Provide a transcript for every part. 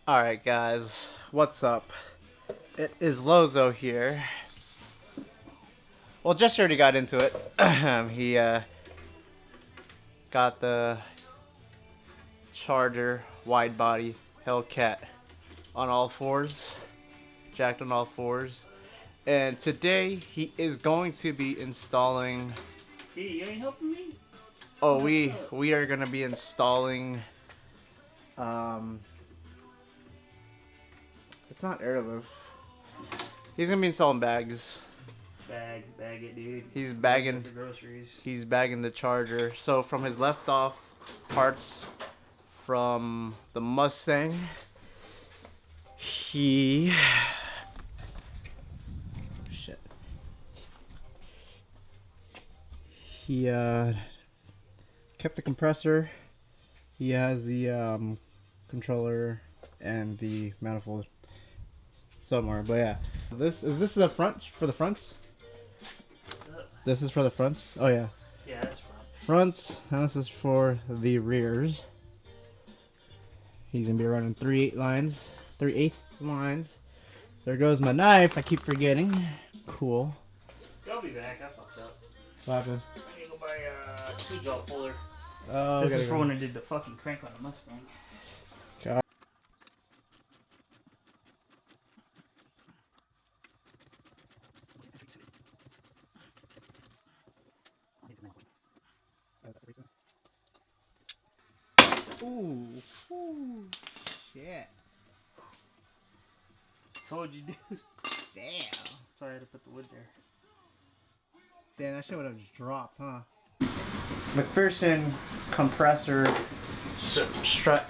Alright guys, what's up? It is Lozo here. Well, Jesse already got into it. He got the Charger Widebody Hellcat on all fours, jacked on all fours. And today he is going to be installing... Hey, you ain't helping me? Oh, we are going to be installing... It's not airlift. He's gonna be installing bags. Bag it, dude. He's bagging the groceries. He's bagging the Charger. So from his left off parts from the Mustang, he kept the compressor. He has the controller and the manifold somewhere, but yeah. This the front for the fronts? This is for the fronts? Oh yeah. Yeah, that's front. Fronts, and this is for the rears. He's gonna be running 3/8 lines. There goes my knife, I keep forgetting. Cool. I'll be back, I fucked up. What happened? I need to go buy a 2-job fuller. Oh, this is for when I did the fucking crank on the Mustang. God. Ooh, shit. Told you, dude. Damn. Sorry I had to put the wood there. Damn, that shit would have just dropped, huh? McPherson compressor strut.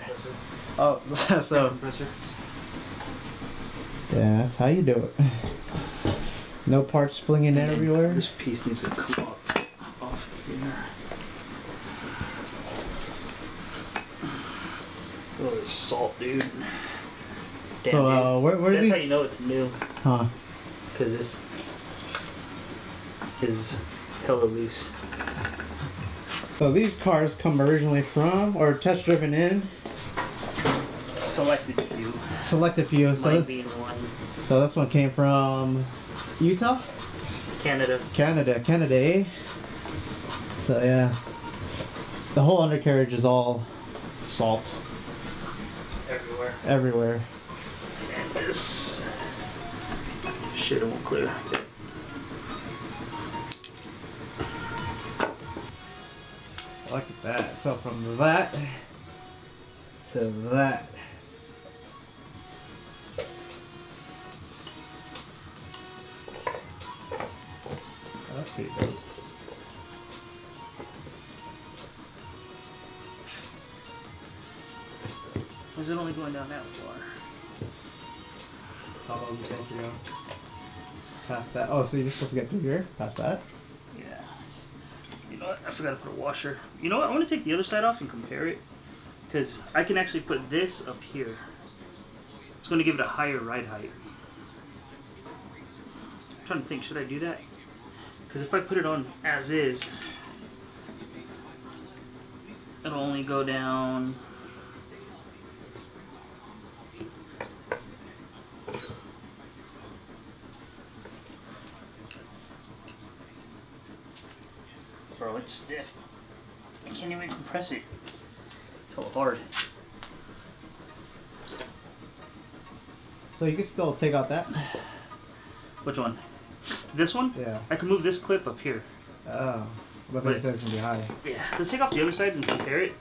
Oh, so. Compressor. Yeah, that's how you do it. No parts flinging everywhere. This piece needs to come off here. Oh, this salt, dude. Damn, So, dude. where That's these? how you know it's new. Huh? Because this is hella loose. So these cars come originally from, or test driven in? Selected few. Selected few. Mine being one. So this one came from Utah? Canada. Canada, eh? So yeah. The whole undercarriage is all salt. Everywhere. And this shit won't clear. Look at that. So from that to that. That's pretty dope. Was it only going down that far? How low are you supposed to go? Past that. Oh, so you're supposed to get through here? Past that? Yeah. You know what? I forgot to put a washer. You know what? I want to take the other side off and compare it. Because I can actually put this up here. It's going to give it a higher ride height. I'm trying to think, should I do that? Because if I put it on as is, it'll only go down... Bro, it's stiff. I can't even compress it. It's so hard. So you can still take out that? Which one? This one? Yeah. I can move this clip up here. Oh. But then it says it's going to be high. Yeah. Let's take off the other side and compare it.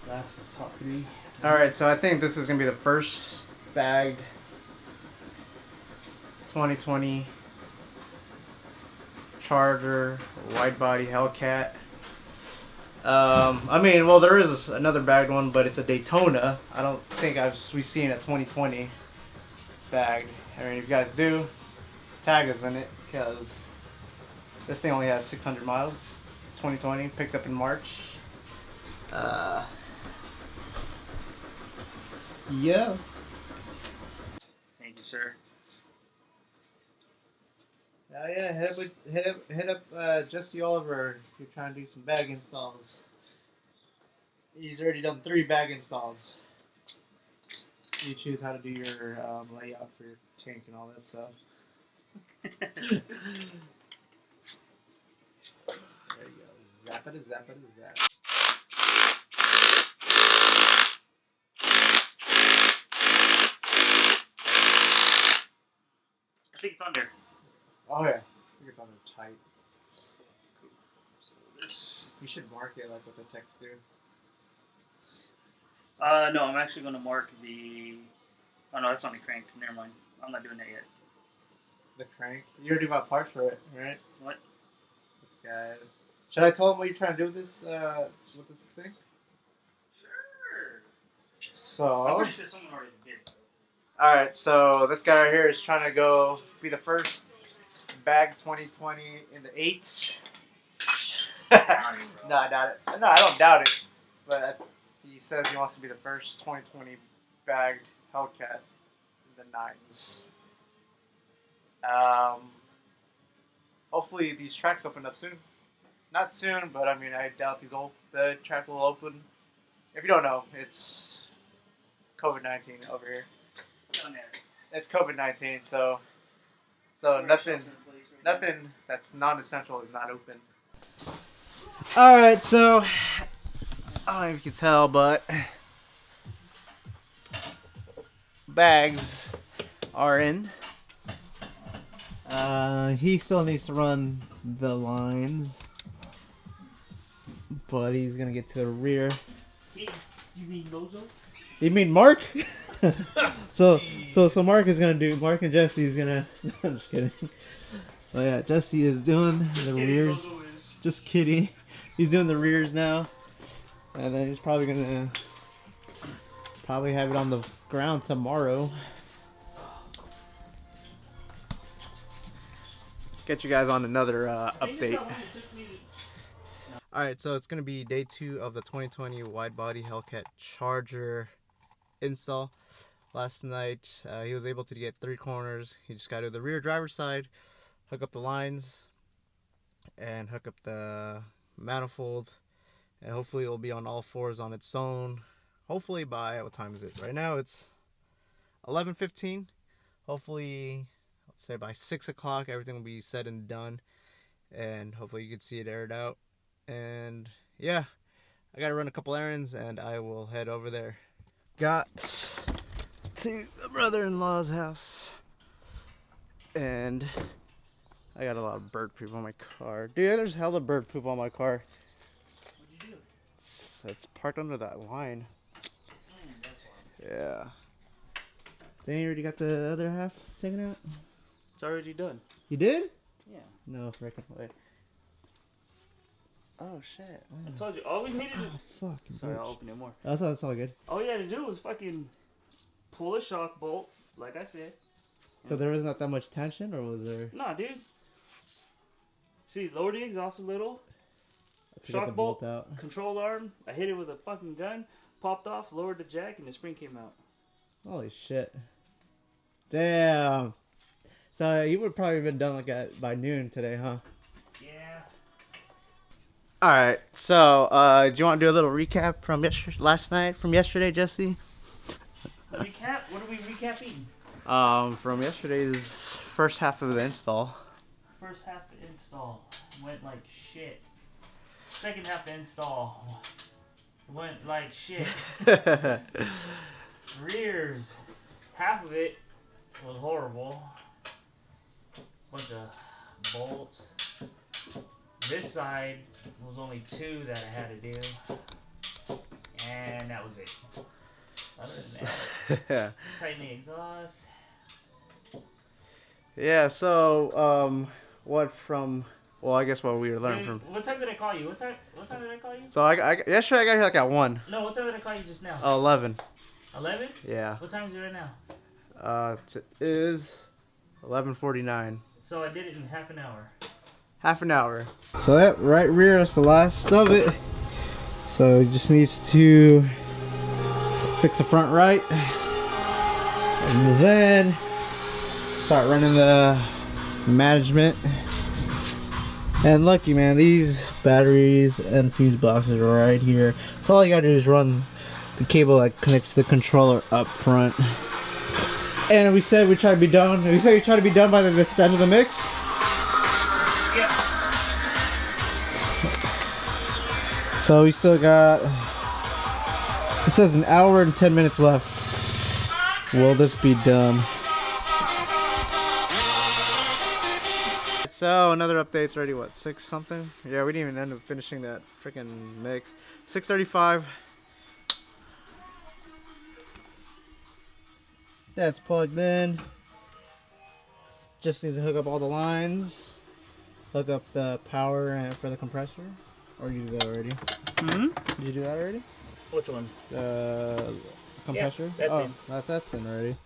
Last is top 3. Alright, so I think this is going to be the first bagged 2020 Charger Widebody Hellcat. I mean, well, there is another bagged one, but it's a Daytona. I don't think we've seen a 2020 bagged. I mean, if you guys do, tag us in it, because this thing only has 600 miles. 2020, picked up in March. Yeah. Thank you, sir. Oh yeah, hit up Jesse Oliver if you're trying to do some bag installs. He's already done 3 bag installs. You choose how to do your layout for your tank and all that stuff. There you go. Zap it, zap it, zap. I think it's under. Oh yeah, I think it's under tight. Cool. So this. You should mark it like with the text do. No, I'm actually going to mark the. Oh no, that's on the crank. Never mind. I'm not doing that yet. The crank? You already bought parts for it, right? What? This guy. Should I tell him what you're trying to do with this thing? Sure. So. I'm pretty sure someone already did. Alright, so this guy right here is trying to go be the first bag 2020 in the 8s. No, I doubt it. No, I don't doubt it. But he says he wants to be the first 2020 bagged Hellcat in the 9s. Hopefully these tracks open up soon. Not soon, but I mean I doubt the track will open. If you don't know, it's COVID-19 over here. It's COVID-19, so nothing that's non-essential is not open. All right, so I don't know if you can tell, but bags are in. He still needs to run the lines, but he's gonna get to the rear. You mean Lozo? You mean Mark? So Mark is gonna do. Mark and Jesse is gonna. I'm just kidding. Oh yeah, Jesse is doing the rears. Just kidding. He's doing the rears now, and then he's probably gonna have it on the ground tomorrow. Get you guys on another update. Alright, so it's going to be day 2 of the 2020 Widebody Hellcat Charger install. Last night he was able to get 3 corners. He just got to the rear driver's side, hook up the lines, and hook up the manifold. And hopefully it will be on all 4s on its own. Hopefully by, what time is it? Right now it's 11:15. Hopefully, let's say by 6 o'clock everything will be said and done. And hopefully you can see it aired out. And yeah, I gotta run a couple errands and I will head over there. Got to the brother-in-law's house and I got a lot of bird poop on my car. Dude, there's hella bird poop on my car. What'd you do? It's parked under that line. That's why. Yeah. Then you already got the other half taken out? It's already done. You did? Yeah. No freaking way. Oh shit. I told you, all we needed to... Fuck. Sorry, I'll open it more. That's all good. All you had to do was fucking pull a shock bolt, like I said. So there was not that much tension, or was there? Nah, dude. See, lower the exhaust a little. To Shock get the bolt out. Control arm. I hit it with a fucking gun. Popped off, lowered the jack, and the spring came out. Holy shit. Damn. So you would probably have been done like by noon today, huh? Yeah. Alright, so do you want to do a little recap from yesterday, Jesse? A recap? What are we recapping? From yesterday's first half of the install. First half of the install went like shit. Second half of the install went like shit. Rears, half of it was horrible. Bunch of bolts. This side was only 2 that I had to do. And that was it. Other than that, tighten the exhaust. Yeah, so, well, I guess what we were learning from. What time did I call you? What time did I call you? So, yesterday I got here like at 1. No, what time did I call you just now? 11. 11? Yeah. What time is it right now? It is 11:49. So I did it in half an hour. Half an hour. So that right rear is the last of it. So it just needs to fix the front right. And then start running the management. And lucky man, these batteries and fuse boxes are right here. So all you gotta do is run the cable that connects the controller up front. And we said we try to be done. We said we try to be done by the end of the mix. Yep. So we still got, it says an hour and 10 minutes left. Will this be done? So another update's already what, 6 something? Yeah, we didn't even end up finishing that freaking mix. 6:35. That's plugged in. Just needs to hook up all the lines. Hook up the power and for the compressor. Or you did that already? Hmm? Did you do that already? Which one? Compressor? Yeah, that's in. That's in already.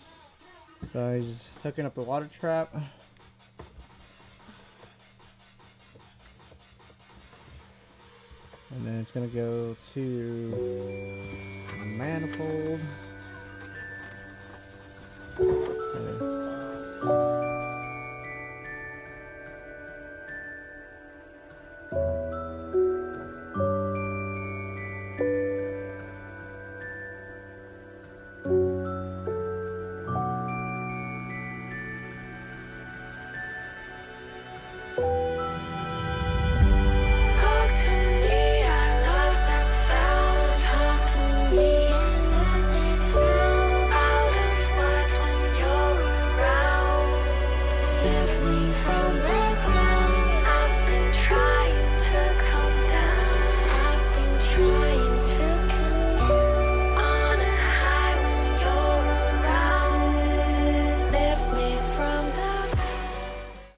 So he's hooking up the water trap. And then it's gonna go to manifold.